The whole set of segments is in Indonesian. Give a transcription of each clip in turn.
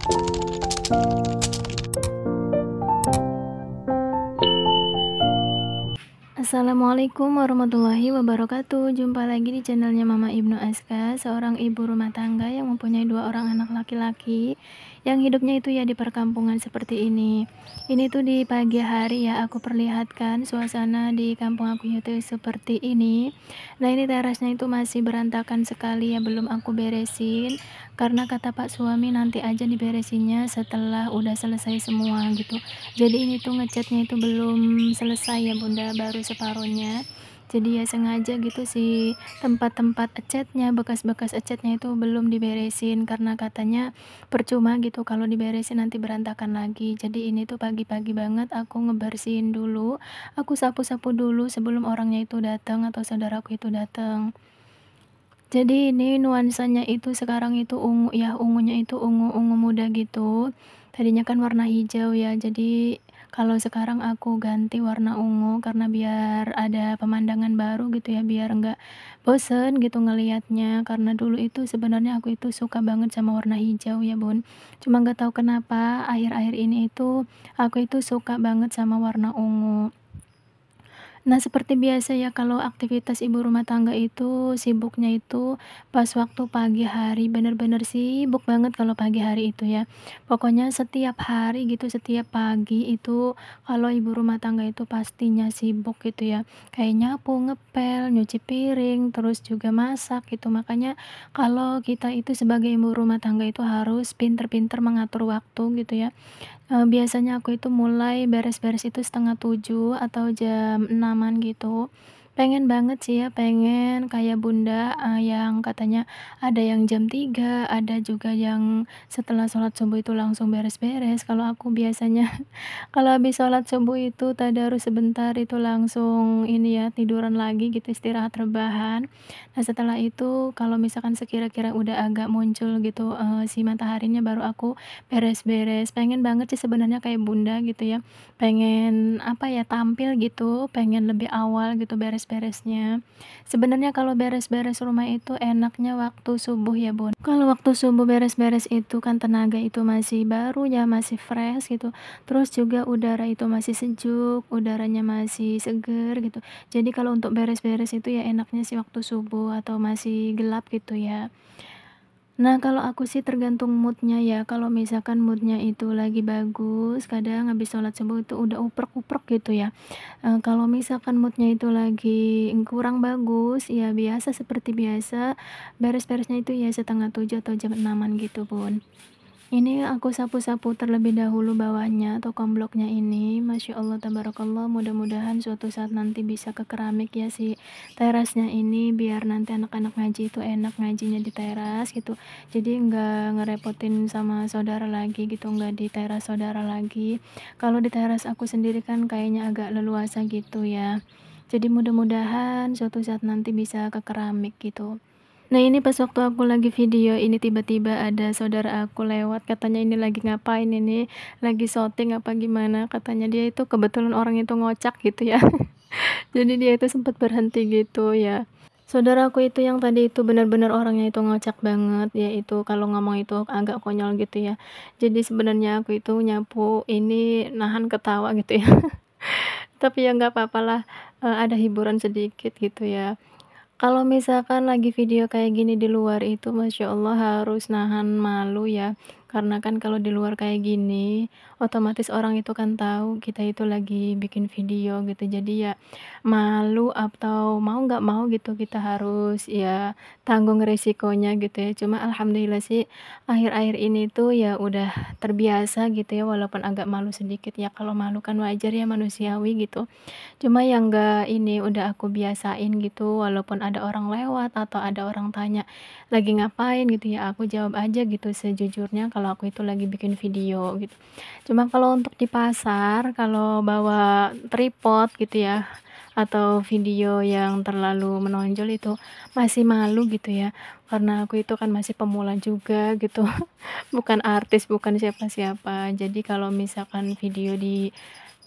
Assalamualaikum warahmatullahi wabarakatuh. Jumpa lagi di channelnya Mama Ibnu Aska, seorang ibu rumah tangga yang mempunyai 2 orang anak laki-laki yang hidupnya itu ya di perkampungan seperti ini. Ini tuh di pagi hari ya, aku perlihatkan suasana di kampung aku itu seperti ini. Nah, ini terasnya itu masih berantakan sekali ya, belum aku beresin karena kata Pak suami nanti aja diberesinnya setelah udah selesai semua gitu. Jadi ini tuh ngecatnya itu belum selesai ya Bunda, baru separuhnya. Jadi ya sengaja gitu sih, tempat-tempat ecetnya, bekas-bekas ecetnya itu belum diberesin karena katanya percuma gitu kalau diberesin nanti berantakan lagi. Jadi ini tuh pagi-pagi banget aku ngebersihin dulu, aku sapu-sapu dulu sebelum orangnya itu datang atau saudaraku itu datang. Jadi ini nuansanya itu sekarang itu ungu ya, ungunya itu ungu-ungu muda gitu. Tadinya kan warna hijau ya, jadi kalau sekarang aku ganti warna ungu karena biar ada pemandangan baru gitu ya, biar enggak bosen gitu ngelihatnya. Karena dulu itu sebenarnya aku itu suka banget sama warna hijau ya Bun. Cuma nggak tahu kenapa akhir-akhir ini itu aku itu suka banget sama warna ungu. Nah, seperti biasa ya kalau aktivitas ibu rumah tangga itu sibuknya itu pas waktu pagi hari, bener-bener sibuk banget kalau pagi hari itu ya. Pokoknya setiap hari gitu, setiap pagi itu kalau ibu rumah tangga itu pastinya sibuk gitu ya. Kayak nyapu, ngepel, nyuci piring, terus juga masak gitu. Makanya kalau kita itu sebagai ibu rumah tangga itu harus pinter-pinter mengatur waktu gitu ya. Biasanya aku itu mulai beres-beres itu 6:30 atau jam 6-an gitu. Pengen banget sih ya, pengen kayak Bunda, yang katanya ada yang jam 3, ada juga yang setelah sholat subuh itu langsung beres-beres. Kalau aku biasanya kalau habis sholat subuh itu tadarus sebentar itu langsung ini ya, tiduran lagi gitu, istirahat rebahan. Nah, setelah itu kalau misalkan sekira-kira udah agak muncul gitu, si mataharinya baru aku beres-beres. Pengen banget sih sebenarnya kayak Bunda gitu ya, pengen apa ya, tampil gitu, pengen lebih awal gitu beres-beresnya. Sebenarnya kalau beres-beres rumah itu enaknya waktu subuh ya Bun. Kalau waktu subuh beres-beres itu kan tenaga itu masih baru ya, masih fresh gitu. Terus juga udara itu masih sejuk, udaranya masih seger gitu. Jadi kalau untuk beres-beres itu ya enaknya sih waktu subuh atau masih gelap gitu ya. Nah, kalau aku sih tergantung moodnya ya, kalau misalkan moodnya itu lagi bagus, kadang habis sholat subuh itu udah uprek-uprek gitu ya. Kalau misalkan moodnya itu lagi kurang bagus, ya biasa seperti biasa, beres-beresnya itu ya 6:30 atau jam 6-an gitu Bun. Ini aku sapu-sapu terlebih dahulu bawahnya atau kombloknya ini. Masya Allah, tabarakallah. Mudah-mudahan suatu saat nanti bisa ke keramik ya si terasnya ini, biar nanti anak-anak ngaji itu enak ngajinya di teras gitu. Jadi nggak ngerepotin sama saudara lagi gitu, nggak di teras saudara lagi. Kalau di teras aku sendiri kan kayaknya agak leluasa gitu ya. Jadi mudah-mudahan suatu saat nanti bisa ke keramik gitu. Nah, ini pas waktu aku lagi video ini tiba-tiba ada saudara aku lewat, katanya ini lagi ngapain ini, lagi syuting apa gimana, katanya dia itu kebetulan orang itu ngocak gitu ya. Jadi dia itu sempat berhenti gitu ya. Saudaraku itu yang tadi itu benar-benar orangnya itu ngocak banget, ya itu kalau ngomong itu agak konyol gitu ya. Jadi sebenarnya aku itu nyapu ini nahan ketawa gitu ya. Tapi ya nggak apa-apalah, ada hiburan sedikit gitu ya. Kalau misalkan lagi video kayak gini di luar itu Masya Allah harus nahan malu ya, karena kan kalau di luar kayak gini, otomatis orang itu kan tahu kita itu lagi bikin video gitu. Jadi ya malu atau mau nggak mau gitu kita harus ya tanggung resikonya gitu ya. Cuma alhamdulillah sih akhir-akhir ini tuh ya udah terbiasa gitu ya, walaupun agak malu sedikit ya. Kalau malu kan wajar ya, manusiawi gitu. Cuma yang enggak ini, udah aku biasain gitu, walaupun ada orang lewat atau ada orang tanya, "Lagi ngapain?" gitu ya, aku jawab aja gitu sejujurnya kalau aku itu lagi bikin video gitu. Cuma kalau untuk di pasar, kalau bawa tripod gitu ya, atau video yang terlalu menonjol itu masih malu gitu ya, karena aku itu kan masih pemula juga gitu, bukan artis, bukan siapa-siapa. Jadi kalau misalkan video di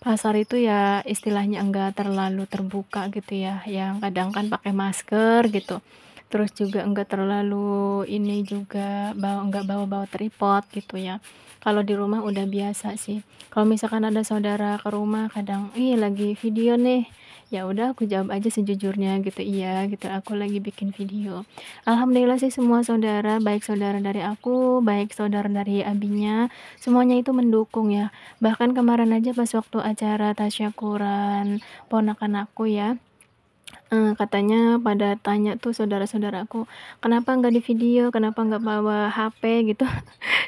pasar itu ya istilahnya enggak terlalu terbuka gitu ya, yang kadang kan pakai masker gitu. terus juga enggak terlalu ini juga enggak bawa-bawa tripod gitu ya. Kalau di rumah udah biasa sih. Kalau misalkan ada saudara ke rumah kadang, "Ih, lagi video nih." Ya udah aku jawab aja sejujurnya gitu, "Iya," gitu, "aku lagi bikin video." Alhamdulillah sih semua saudara, baik saudara dari aku, baik saudara dari abinya, semuanya itu mendukung ya. Bahkan kemarin aja pas waktu acara tasyakuran ponakan aku ya, katanya pada tanya tuh saudara-saudaraku, "Kenapa nggak di video? Kenapa nggak bawa HP?" Gitu.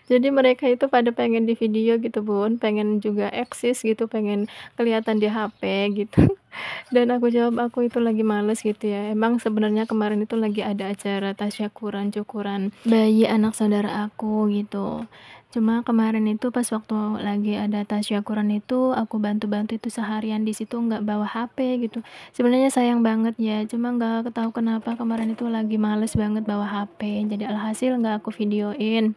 Jadi mereka itu pada pengen di video gitu, Bun, pengen juga eksis gitu, pengen kelihatan di HP gitu. Dan aku jawab, "Aku itu lagi males," gitu ya. Emang sebenarnya kemarin itu lagi ada acara tasyakuran, syukuran bayi anak saudara aku gitu. Cuma kemarin itu pas waktu lagi ada tasyakuran itu, aku bantu-bantu itu seharian di situ nggak bawa HP gitu. Sebenarnya sayang banget ya, cuma nggak tahu kenapa kemarin itu lagi males banget bawa HP. Jadi alhasil nggak aku videoin.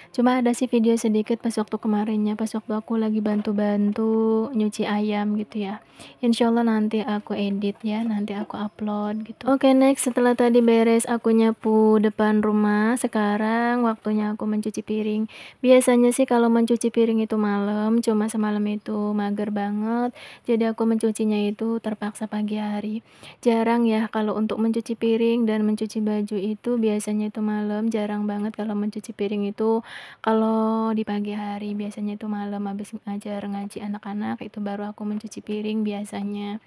Cuma ada sih video sedikit pas waktu kemarinnya, pas waktu aku lagi bantu-bantu nyuci ayam gitu ya. Insyaallah nanti aku edit ya, nanti aku upload gitu. Oke, next setelah tadi beres aku nyapu depan rumah, sekarang waktunya aku mencuci piring. Biasanya sih kalau mencuci piring itu malam, cuma semalam itu mager banget, jadi aku mencucinya itu terpaksa pagi hari. Jarang ya kalau untuk mencuci piring dan mencuci baju itu biasanya itu malam, jarang banget kalau mencuci piring itu kalau di pagi hari. Biasanya itu malam habis ngajar ngaji anak-anak itu baru aku mencuci piring biasanya.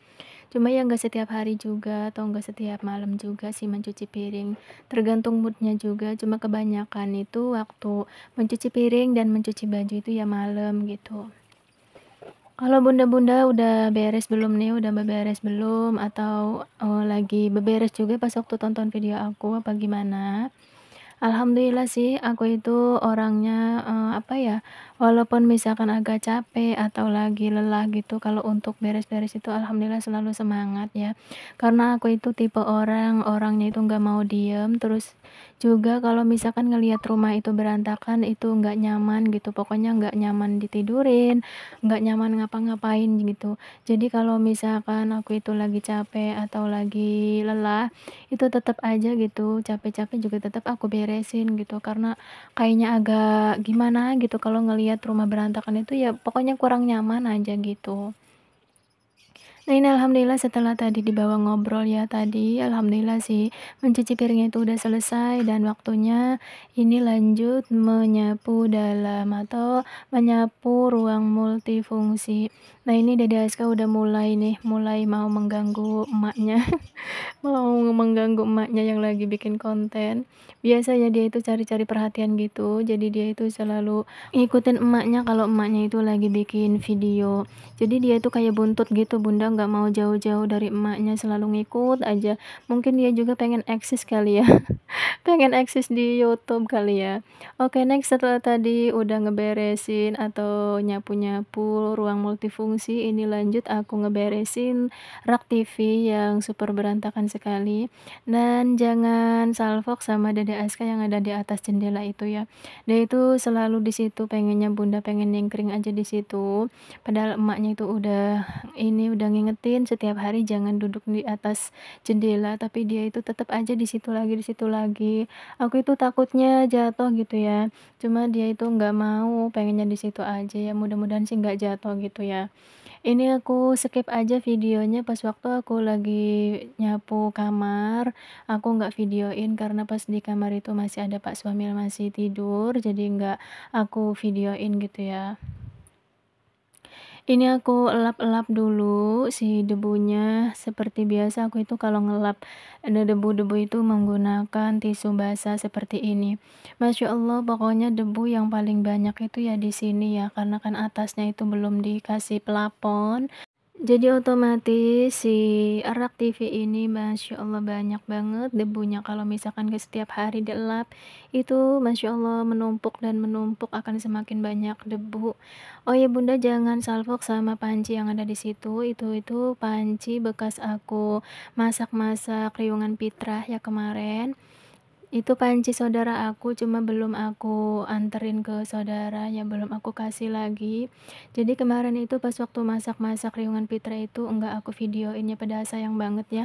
Cuma ya nggak setiap hari juga atau nggak setiap malam juga sih mencuci piring, tergantung moodnya juga. Cuma kebanyakan itu waktu mencuci piring dan mencuci baju itu ya malam gitu. Kalau bunda-bunda udah beres belum nih? Udah beberes belum? Atau lagi beberes juga pas waktu tonton video aku apa gimana? Alhamdulillah sih aku itu orangnya, apa ya, walaupun misalkan agak capek atau lagi lelah gitu, kalau untuk beres-beres itu alhamdulillah selalu semangat ya. Karena aku itu tipe orangnya itu nggak mau diem, terus juga kalau misalkan ngelihat rumah itu berantakan itu nggak nyaman gitu, pokoknya nggak nyaman ditidurin, nggak nyaman ngapa-ngapain gitu. Jadi kalau misalkan aku itu lagi capek atau lagi lelah, itu tetap aja gitu, capek-capek juga tetap aku beresin gitu, karena kayaknya agak gimana gitu kalau ngelihat rumah berantakan itu ya pokoknya kurang nyaman aja gitu. Nah ini alhamdulillah setelah tadi dibawa ngobrol ya tadi, alhamdulillah sih mencuci piringnya itu udah selesai dan waktunya ini lanjut menyapu dalam atau menyapu ruang multifungsi. Nah ini Dede Aska udah mulai nih, mulai mau mengganggu emaknya. Mau mengganggu emaknya yang lagi bikin konten. Biasanya dia itu cari-cari perhatian gitu, jadi dia itu selalu ngikutin emaknya kalau emaknya itu lagi bikin video. Jadi dia itu kayak buntut gitu, Bunda, nggak mau jauh-jauh dari emaknya, selalu ngikut aja. Mungkin dia juga pengen eksis kali ya. Pengen eksis di YouTube kali ya. Oke, next setelah tadi udah ngeberesin atau nyapu-nyapu ruang multifungsi, ini lanjut aku ngeberesin rak TV yang super berantakan sekali. Dan jangan salfok sama Dede Aska yang ada di atas jendela itu ya. Dia itu selalu di situ pengennya Bunda pengen nyengkring aja di situ. Padahal emaknya itu udah ngingetin setiap hari jangan duduk di atas jendela, tapi dia itu tetap aja di situ lagi, di situ lagi. Aku itu takutnya jatuh gitu ya. Cuma dia itu nggak mau, pengennya di situ aja ya. Mudah-mudahan sih nggak jatuh gitu ya. Ini aku skip aja videonya pas waktu aku lagi nyapu kamar. Aku nggak videoin karena pas di kamar itu masih ada Pak Suamil masih tidur, jadi nggak aku videoin gitu ya. Ini aku elap-elap dulu si debunya, seperti biasa aku itu kalau ngelap ada debu-debu itu menggunakan tisu basah seperti ini. Masya Allah, pokoknya debu yang paling banyak itu ya di sini ya, karena kan atasnya itu belum dikasih plafon. Jadi otomatis si rak TV ini Masya Allah banyak banget debunya kalau misalkan setiap hari dielap itu Masya Allah menumpuk dan menumpuk akan semakin banyak debu. Oh ya Bunda jangan salfok sama panci yang ada di situ, itu panci bekas aku masak-masak riungan fitrah ya kemarin. Itu panci saudara aku, cuma belum aku anterin ke saudara, ya belum aku kasih lagi. Jadi kemarin itu pas waktu masak-masak riungan pitra itu enggak aku videoin ya, padahal sayang banget ya.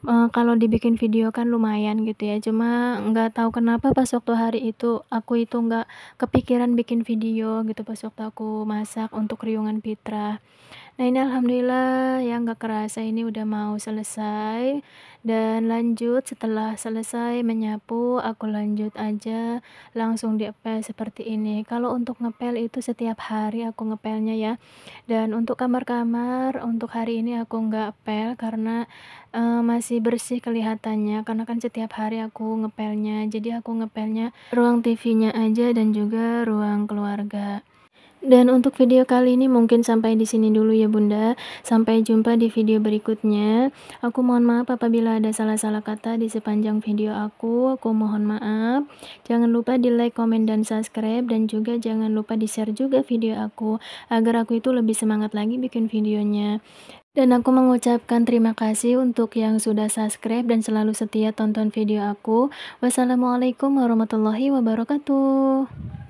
Kalau dibikin video kan lumayan gitu ya, cuma nggak tahu kenapa pas waktu hari itu, aku itu nggak kepikiran bikin video gitu pas waktu aku masak untuk riungan pitra. Nah ini alhamdulillah ya nggak kerasa ini udah mau selesai, dan lanjut setelah selesai menyapu, aku lanjut aja langsung diepel seperti ini. Kalau untuk ngepel itu setiap hari aku ngepelnya ya, dan untuk kamar-kamar, untuk hari ini aku nggak pel karena, masih bersih kelihatannya, karena kan setiap hari aku ngepelnya. Jadi aku ngepelnya ruang TV-nya aja dan juga ruang keluarga. Dan untuk video kali ini mungkin sampai di sini dulu ya Bunda. Sampai jumpa di video berikutnya. Aku mohon maaf apabila ada salah-salah kata di sepanjang video aku. Aku mohon maaf. Jangan lupa di like, komen, dan subscribe. Dan juga jangan lupa di share juga video aku, agar aku itu lebih semangat lagi bikin videonya. Dan aku mengucapkan terima kasih untuk yang sudah subscribe dan selalu setia tonton video aku. Wassalamualaikum warahmatullahi wabarakatuh.